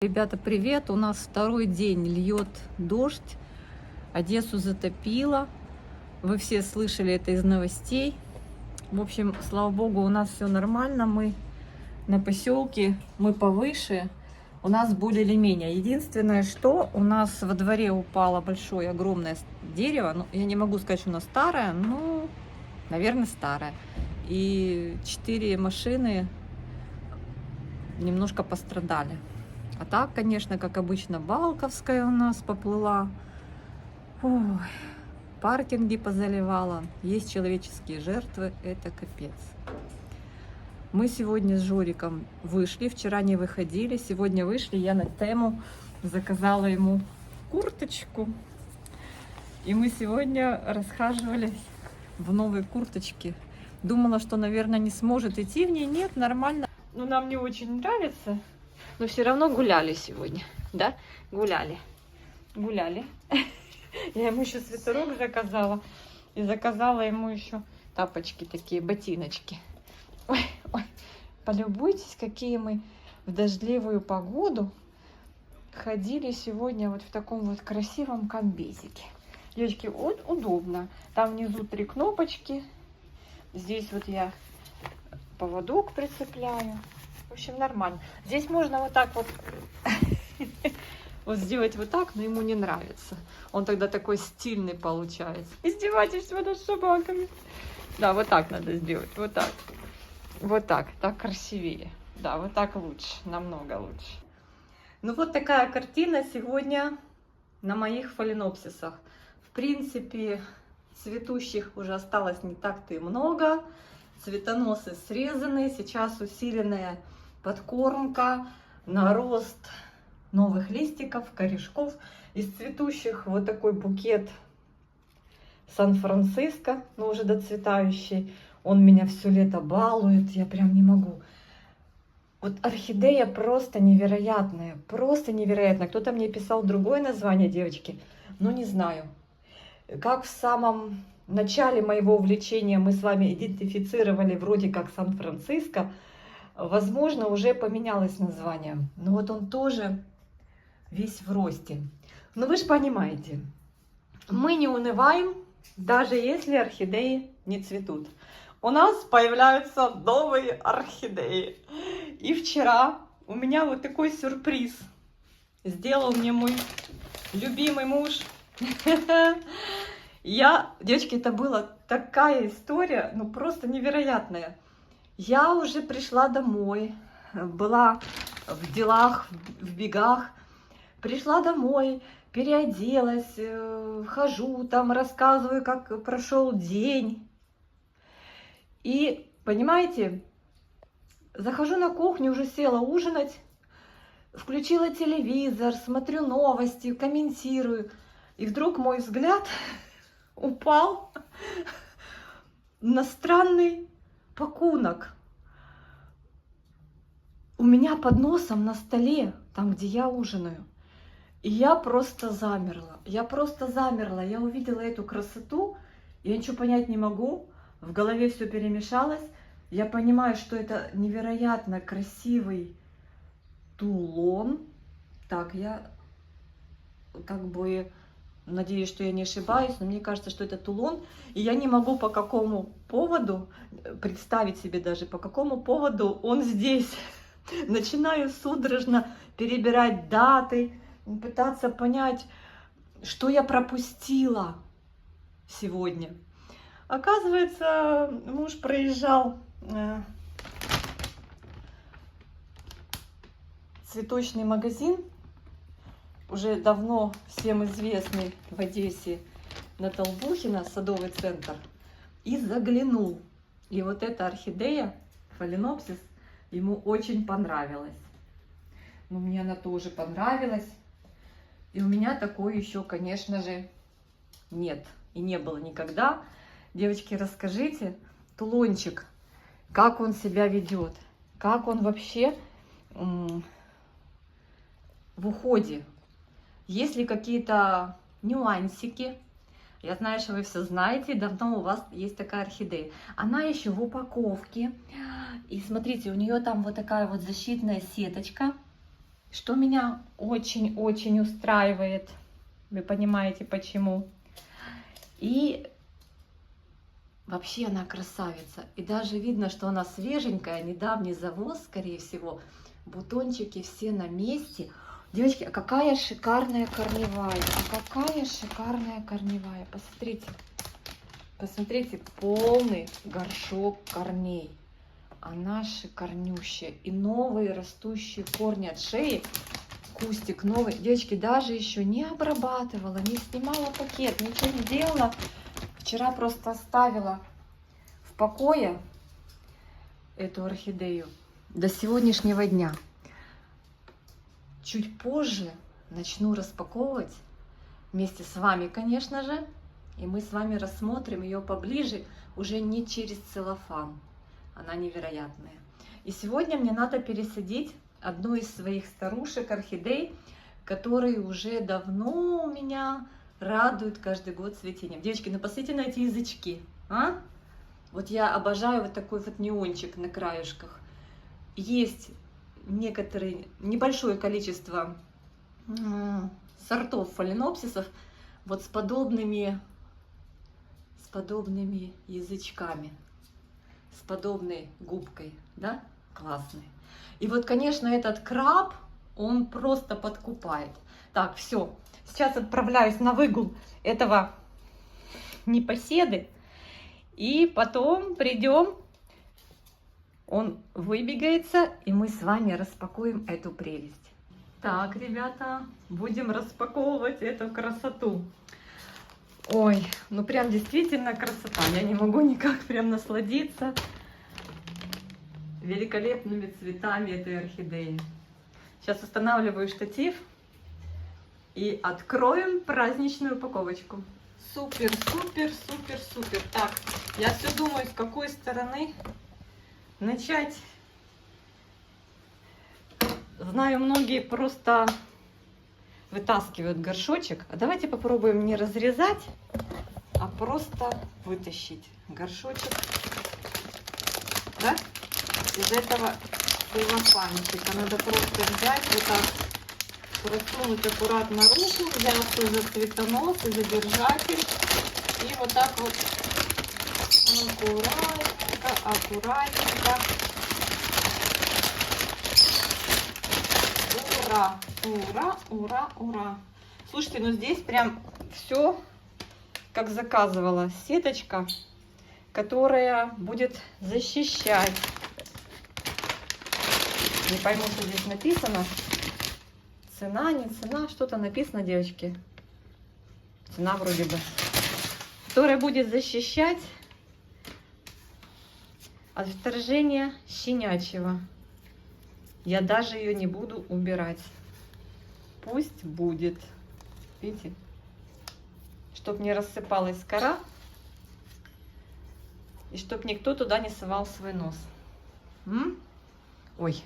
Ребята, привет! У нас второй день льет дождь, Одессу затопило. Вы все слышали это из новостей. В общем, слава богу, у нас все нормально. Мы на поселке, мы повыше, у нас более или менее. Единственное, что у нас во дворе упало большое, огромное дерево. Ну, я не могу сказать, что оно старое, но, наверное, старое. И 4 машины немножко пострадали. А так, конечно, как обычно, Балковская у нас поплыла. Ой, паркинги позаливала. Есть человеческие жертвы, это капец. Мы сегодня с Жориком вышли, вчера не выходили, сегодня вышли. Я на Тему заказала ему курточку. И мы сегодня расхаживались в новой курточке. Думала, что, наверное, не сможет идти в ней. Нет, нормально. Но нам не очень нравится. Но все равно гуляли сегодня, да? Гуляли. Я ему еще свитерок заказала. И заказала ему еще тапочки такие, ботиночки. Ой, полюбуйтесь, какие мы в дождливую погоду ходили сегодня вот в таком вот красивом комбезике. Девочки, вот удобно. Там внизу 3 кнопочки. Здесь вот я поводок прицепляю. В общем, нормально. Здесь можно вот так вот, вот сделать вот так, но ему не нравится. Он тогда такой стильный получается. Издевательство над собаками. Да, вот так надо сделать. Вот так. Вот так. Так красивее. Да, вот так лучше. Намного лучше. Ну вот такая картина сегодня на моих фаленопсисах. В принципе, цветущих уже осталось не так-то и много. Цветоносы срезаны. Сейчас усиленная подкормка на рост новых листиков, корешков. Из цветущих вот такой букет Сан-Франциско, но уже доцветающий. Он меня все лето балует, я прям не могу. Вот орхидея просто невероятная, просто невероятная. Кто-то мне писал другое название, девочки, но не знаю. Как в самом начале моего увлечения мы с вами идентифицировали вроде как Сан-Франциско, возможно, уже поменялось название. Но вот он тоже весь в росте. Но вы же понимаете, мы не унываем, даже если орхидеи не цветут. У нас появляются новые орхидеи. И вчера у меня вот такой сюрприз сделал мне мой любимый муж. Девочки, это была такая история, ну просто невероятная. Я уже пришла домой, была в делах, в бегах, пришла домой, переоделась, хожу там, рассказываю, как прошел день. И, понимаете, захожу на кухню, уже села ужинать, включила телевизор, смотрю новости, комментирую. И вдруг мой взгляд упал на странный пакунок. У меня под носом на столе, там, где я ужинаю. И я просто замерла. Я увидела эту красоту, я ничего понять не могу. В голове все перемешалось. Я понимаю, что это невероятно красивый тулон. Так, я как бы надеюсь, что я не ошибаюсь, но мне кажется, что это тулон. И я не могу по какому поводу, представить себе даже, по какому поводу он здесь. Начинаю судорожно перебирать даты, пытаться понять, что я пропустила сегодня. Оказывается, муж проезжал цветочный магазин, уже давно всем известный в Одессе, на Толбухина, садовый центр, и заглянул. И вот эта орхидея, фаленопсис, ему очень понравилась. Но мне она тоже понравилась. И у меня такой еще, конечно же, нет. И не было никогда. Девочки, расскажите, тулончик, как он себя ведет? Как он вообще в уходе? Есть ли какие-то нюансики? Я знаю, что вы все знаете, давно у вас есть такая орхидея. Она еще в упаковке. И смотрите, у нее там вот такая вот защитная сеточка. что меня очень-очень устраивает. Вы понимаете, почему. И вообще она красавица. И даже видно, что она свеженькая, недавний завоз, скорее всего. Бутончики все на месте. Девочки, а какая шикарная корневая. А какая шикарная корневая. Посмотрите. Посмотрите, полный горшок корней. Она шикарнющая. И новые растущие корни от шеи. Кустик новый. Девочки, даже еще не обрабатывала, не снимала пакет, ничего не делала. Вчера просто оставила в покое эту орхидею до сегодняшнего дня. Чуть позже начну распаковывать вместе с вами, конечно же. И мы с вами рассмотрим ее поближе, уже не через целлофан. Она невероятная. И сегодня мне надо пересадить одну из своих старушек орхидей, которые уже давно у меня радуют каждый год цветением. Девочки, ну посмотрите на эти язычки. А? Вот я обожаю вот такой вот неончик на краешках. Есть небольшое количество сортов фаленопсисов вот с подобными язычками, с подобной губкой, да, классный. И вот, конечно, этот краб, он просто подкупает. Так, все, сейчас отправляюсь на выгул этого непоседы, и потом придем, он выбегается, и мы с вами распакуем эту прелесть. Так, ребята, будем распаковывать эту красоту. Ой, ну прям действительно красота. Я не могу никак прям насладиться великолепными цветами этой орхидеи. Сейчас устанавливаю штатив и откроем праздничную упаковочку. Супер, супер, супер, супер. Так, я все думаю, с какой стороны начать. Знаю, многие просто вытаскивают горшочек. А давайте попробуем не разрезать, а просто вытащить горшочек, да, из этого целлофанчика. Надо просто взять, вот так просунуть аккуратно руку, взяться за цветонос и за держатель. И вот так вот аккуратненько, аккуратненько. Ура, ура, ура, ура. Слушайте, ну здесь прям все как заказывала. Сеточка, которая будет защищать. Не пойму, что здесь написано. Цена, не цена. Что-то написано, девочки. Цена вроде бы. Которая будет защищать от вторжения щенячьего. Я даже ее не буду убирать. Пусть будет. Видите? Чтоб не рассыпалась кора. И чтоб никто туда не совал свой нос. Ой,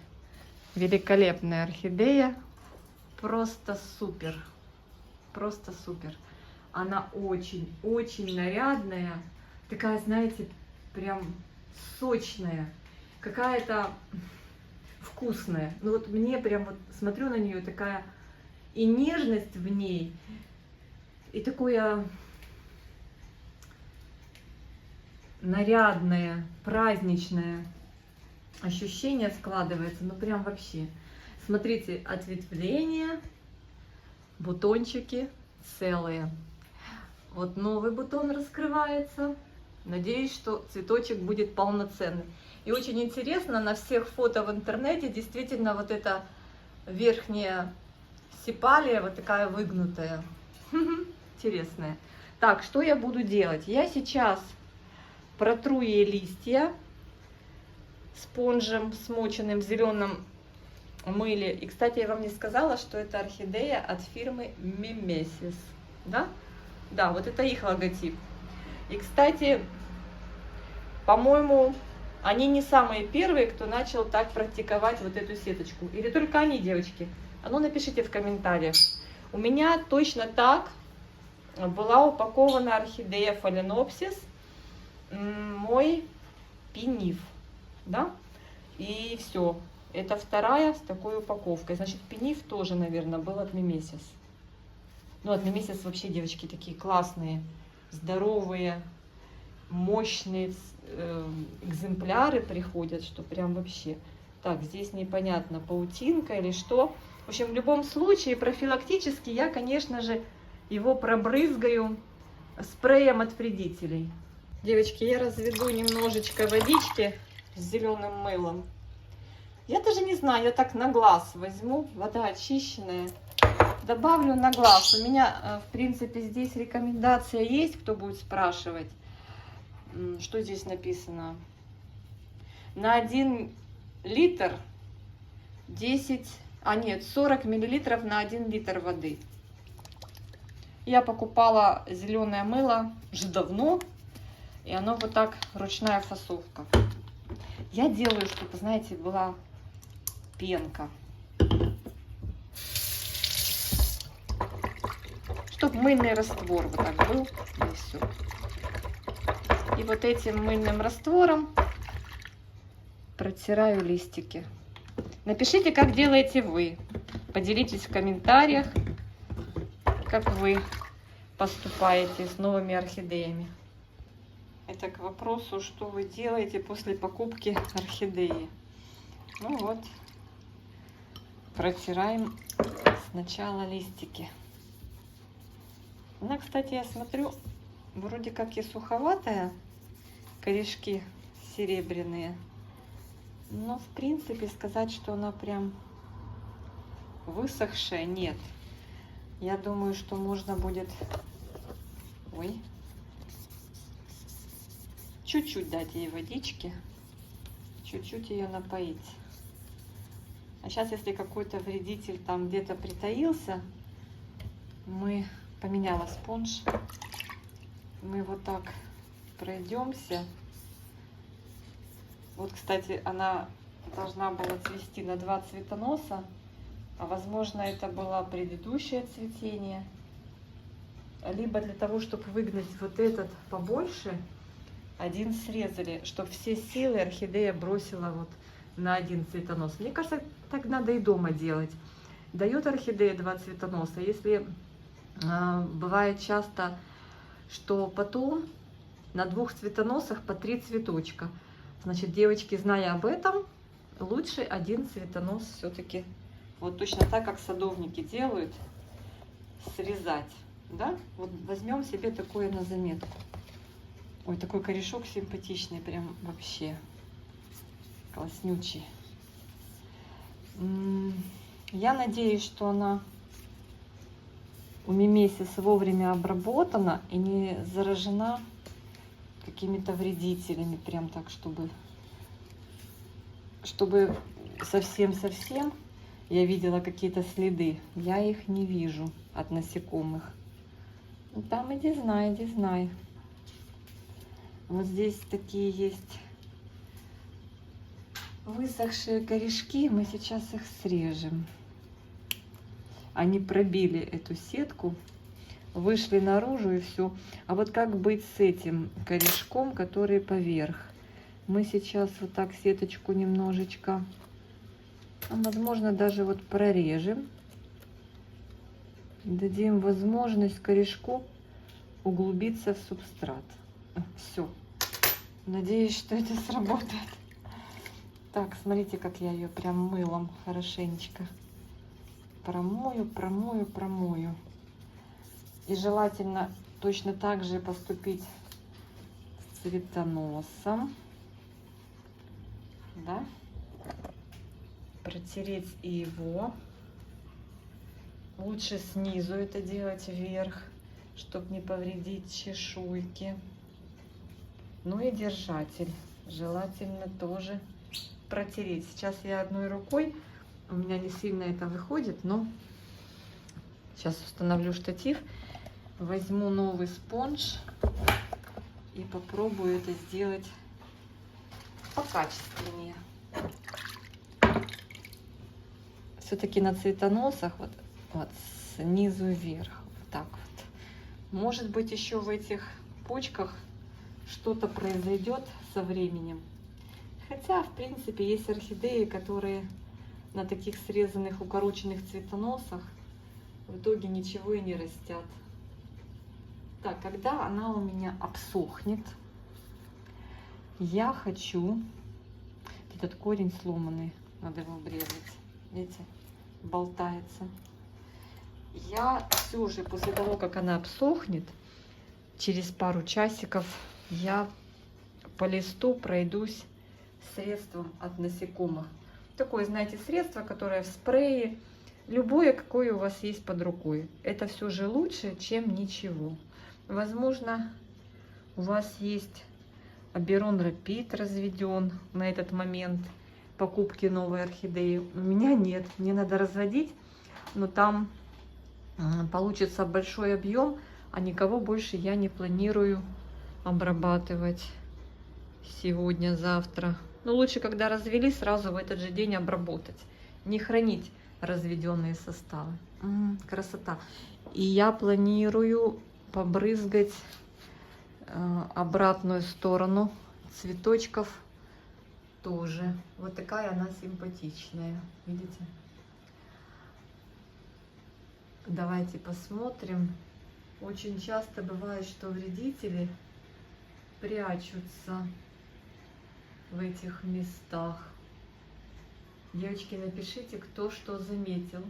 великолепная орхидея. Просто супер. Просто супер. Она очень-очень нарядная. Такая, знаете, прям сочная. Какая-то вкусная. Ну вот мне прям вот смотрю на нее, такая и нежность в ней, и такое нарядное, праздничное ощущение складывается. Ну прям вообще. Смотрите, ответвления, бутончики целые. Вот новый бутон раскрывается. Надеюсь, что цветочек будет полноценный. И очень интересно, на всех фото в интернете действительно вот эта верхняя сепалия вот такая выгнутая. Интересная. Так, что я буду делать? Я сейчас протру ей листья спонжем, смоченным в зеленом мыле. И, кстати, я вам не сказала, что это орхидея от фирмы Mimesis. Да? Да, вот это их логотип. И, кстати, по-моему, они не самые первые, кто начал так практиковать вот эту сеточку. Или только они, девочки? А ну, напишите в комментариях. У меня точно так была упакована орхидея Phalaenopsis, мой пиниф. Да? И все. Это вторая с такой упаковкой. Значит, Пениф тоже, наверное, был от Мимесис. Ну, от Мимесис вообще, девочки, такие классные, здоровые, мощные экземпляры приходят, что прям вообще. Так, здесь непонятно, паутинка или что. В общем, в любом случае, профилактически я, конечно же, его пробрызгаю спреем от вредителей. Девочки, я разведу немножечко водички с зеленым мылом. Я даже не знаю, я так на глаз возьму, вода очищенная. Добавлю на глаз. У меня, в принципе, здесь рекомендация есть, кто будет спрашивать. Что здесь написано? На 1 литр 40 миллилитров на 1 литр воды. Я покупала зеленое мыло уже давно, и оно вот так, ручная фасовка. Я делаю, чтобы, знаете, была пенка. Чтобы мыльный раствор вот так был, и все. И вот этим мыльным раствором протираю листики. Напишите, как делаете вы. Поделитесь в комментариях, как вы поступаете с новыми орхидеями. Это к вопросу, что вы делаете после покупки орхидеи. Ну вот, протираем сначала листики. Она, кстати, я смотрю, вроде как и суховатая, корешки серебряные. Но, в принципе, сказать, что она прям высохшая, нет. Я думаю, что можно будет... Ой. Чуть-чуть дать ей водички. Чуть-чуть ее напоить. А сейчас, если какой-то вредитель там где-то притаился, мы... Поменяла спонж. Мы вот так пройдемся. Вот, кстати, она должна была цвести на 2 цветоноса. А возможно, это было предыдущее цветение. Либо для того, чтобы выгнать вот этот побольше, один срезали, чтобы все силы орхидея бросила вот на 1 цветонос. Мне кажется, так надо и дома делать. Дает орхидея 2 цветоноса. Если бывает часто, что потом на 2 цветоносах по 3 цветочка. Значит, девочки, зная об этом, лучше 1 цветонос все-таки, вот точно так, как садовники делают, срезать. Да? Вот возьмем себе такое на заметку. Ой, такой корешок симпатичный, прям вообще класснючий. Я надеюсь, что она у Мимесис вовремя обработана и не заражена какими-то вредителями, прям так, чтобы совсем-совсем я видела какие-то следы. Я их не вижу от насекомых. Там иди знай. Вот здесь такие есть высохшие корешки, мы сейчас их срежем. Они пробили эту сетку, вышли наружу и все. А вот как быть с этим корешком, который поверх? Мы сейчас вот так сеточку немножечко, возможно, даже вот прорежем. Дадим возможность корешку углубиться в субстрат. Все. Надеюсь, что это сработает. Так, смотрите, как я ее прям мылом хорошенечко промою. И желательно точно так же поступить с цветоносом. Да? Протереть и его. Лучше снизу это делать вверх, чтобы не повредить чешуйки. Ну и держатель желательно тоже протереть. Сейчас я одной рукой, у меня не сильно это выходит, но сейчас установлю штатив, возьму новый спонж и попробую это сделать покачественнее. Все-таки на цветоносах вот снизу вверх, вот так вот. Может быть, еще в этих почках что-то произойдет со временем. Хотя, в принципе, есть орхидеи, которые на таких срезанных, укороченных цветоносах в итоге ничего и не растят. Так, когда она у меня обсохнет, я хочу... Этот корень сломанный, надо его обрезать. Видите, болтается. Я все же после того, как она обсохнет, через пару часиков я по листу пройдусь средством от насекомых. Такое, знаете, средство, которое в спрее, любое, какое у вас есть под рукой. Это все же лучше, чем ничего. Возможно, у вас есть Аберон Рапид разведен на этот момент покупки новой орхидеи. У меня нет, мне надо разводить, но там получится большой объем, а никого больше я не планирую обрабатывать сегодня, завтра. Но лучше, когда развели, сразу в этот же день обработать, не хранить разведенные составы. Красота. И я планирую побрызгать обратную сторону цветочков тоже. Вот такая она симпатичная, видите? Давайте посмотрим. Очень часто бывает, что вредители прячутся в этих местах. Девочки, напишите, кто что заметил.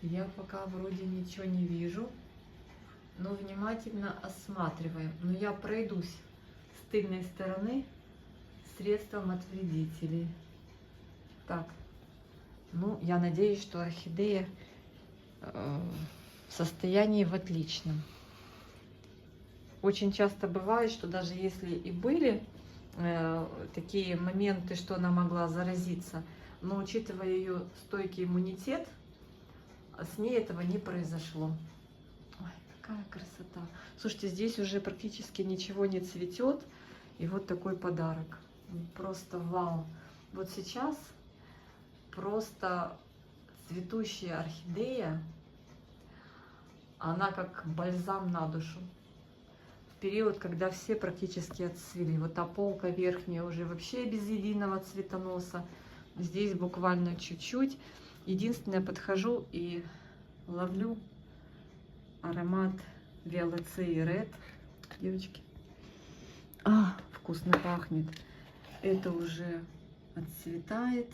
Я пока вроде ничего не вижу, но внимательно осматриваем. Но я пройдусь с тыльной стороны средством от вредителей. Так, ну, я надеюсь, что орхидея в состоянии в отличном. Очень часто бывает, что даже если и были такие моменты, что она могла заразиться, но учитывая ее стойкий иммунитет, с ней этого не произошло. Ой, какая красота. Слушайте, здесь уже практически ничего не цветет. И вот такой подарок. Просто вау. Вот сейчас просто цветущая орхидея, она как бальзам на душу. В период, когда все практически отцвели. Вот та полка верхняя уже вообще без единого цветоноса. Здесь буквально чуть-чуть. Единственное, подхожу и ловлю аромат Виолацеи Ред. Девочки. Вкусно пахнет. Это уже отцветает.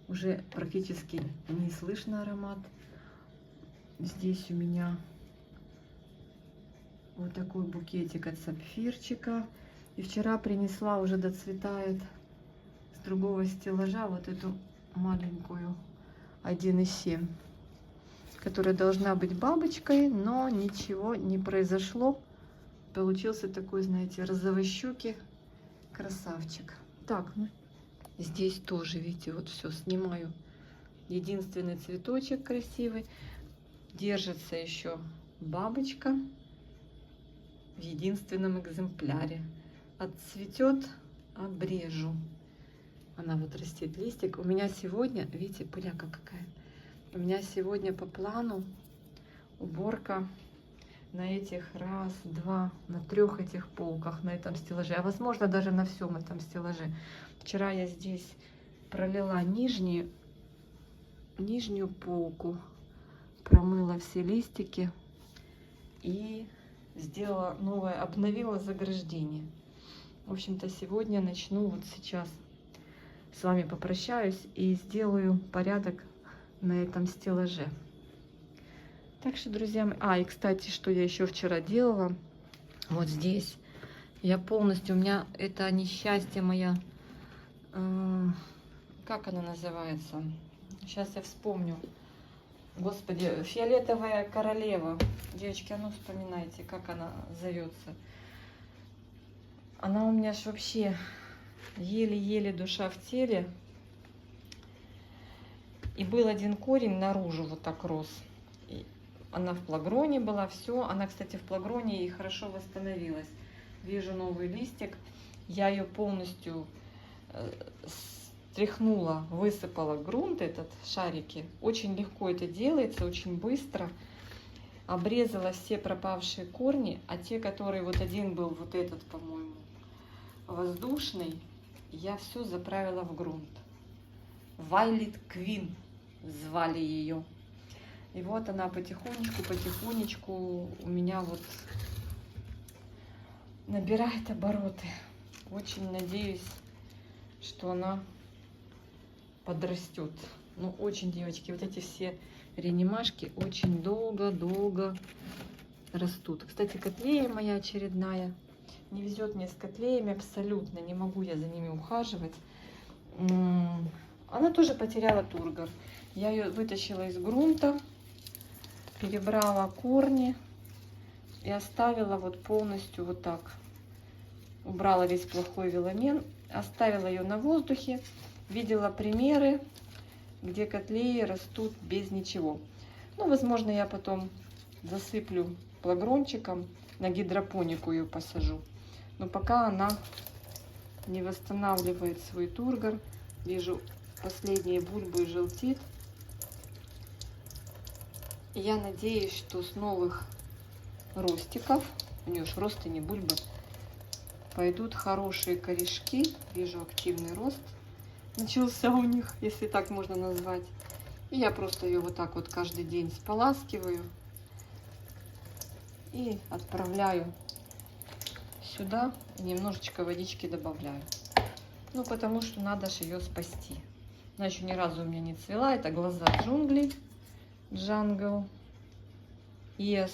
Уже практически не слышно аромат. Здесь у меня вот такой букетик от сапфирчика. И вчера принесла, уже доцветает с другого стеллажа вот эту маленькую 1,7, которая должна быть бабочкой, но ничего не произошло. Получился такой, знаете, розовощекий красавчик. Так, ну, здесь тоже, видите, вот все снимаю. Единственный цветочек красивый. Держится еще бабочка в единственном экземпляре. Отцветет, обрежу. Она вот растет, листик. У меня сегодня, видите, пыляка какая. У меня сегодня по плану уборка на этих раз, два, на 3 этих полках, на этом стеллаже, а возможно даже на всем этом стеллаже. Вчера я здесь пролила нижнюю полку, промыла все листики и сделала новое, обновила заграждение. В общем-то, сегодня начну, вот сейчас с вами попрощаюсь и сделаю порядок на этом стеллаже. Так что, друзья мои, и кстати, что я еще вчера делала, вот здесь я полностью, у меня это несчастье моя, как она называется, сейчас я вспомню, господи, фиолетовая королева, девочки, а ну вспоминайте, как она зовется. Она у меня ж вообще еле-еле душа в теле. И был один корень наружу вот так рос. И она в плагроне была, все. Она, кстати, в плагроне и хорошо восстановилась. Вижу новый листик. Я ее полностью стряхнула, высыпала грунт, этот шарики. Очень легко это делается, очень быстро. Обрезала все пропавшие корни, а те, которые вот один был, вот этот, по-моему, воздушный, я все заправила в грунт. Violet Queen звали ее. И вот она потихонечку у меня вот набирает обороты. Очень надеюсь, что она подрастет. Ну, очень, девочки, вот эти все реанимашки очень долго растут. Кстати, котлея моя очередная. Не везет мне с котлеями абсолютно. Не могу я за ними ухаживать. Она тоже потеряла тургор. Я ее вытащила из грунта, перебрала корни и оставила вот полностью вот так. Убрала весь плохой веломен, оставила ее на воздухе. Видела примеры, где котлеи растут без ничего. Ну, возможно, я потом засыплю плагрончиком, на гидропонику ее посажу. Но пока она не восстанавливает свой тургор. Вижу, последние бульбы желтит. И я надеюсь, что с новых ростиков, у нее ж росты не бульбы, пойдут хорошие корешки. Вижу, активный рост начался у них, если так можно назвать. И я просто ее вот так вот каждый день споласкиваю и отправляю сюда, немножечко водички добавляю. Ну, потому что надо же ее спасти. Она еще ни разу у меня не цвела. Это глаза джунглей. Джангл. Yes.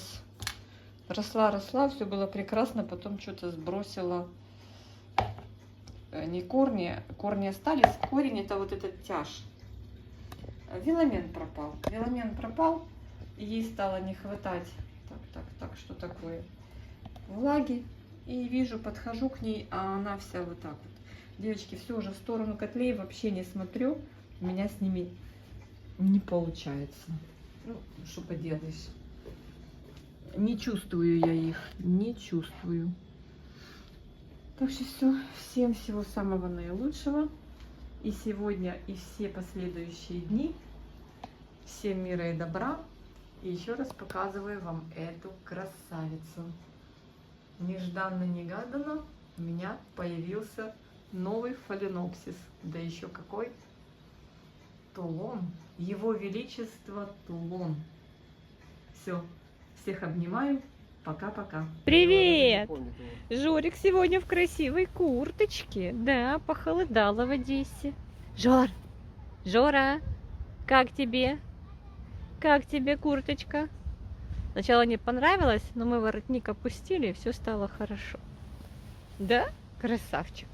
Росла, все было прекрасно. Потом что-то сбросила. Не корни. Корни остались. Корень — это вот этот тяж. Веломен пропал. Веломен пропал. И ей стало не хватать. Так, что такое? Влаги. И вижу, подхожу к ней, а она вся вот так вот. Девочки, все уже в сторону котлей вообще не смотрю. У меня с ними не получается. Ну, что поделаешь. Не чувствую я их. Не чувствую. Так что все. Всем всего самого наилучшего. И сегодня, и все последующие дни. Всем мира и добра. И еще раз показываю вам эту красавицу. Нежданно-негаданно у меня появился новый фаленопсис. Да еще какой! Тулон. Его Величество Тулон. Все. Всех обнимаю. Пока-пока. Привет! Жорик сегодня в красивой курточке. Да, похолодало в Одессе. Жора, как тебе? Как тебе курточка? Сначала не понравилось, но мы воротник опустили, и все стало хорошо. Да, красавчик.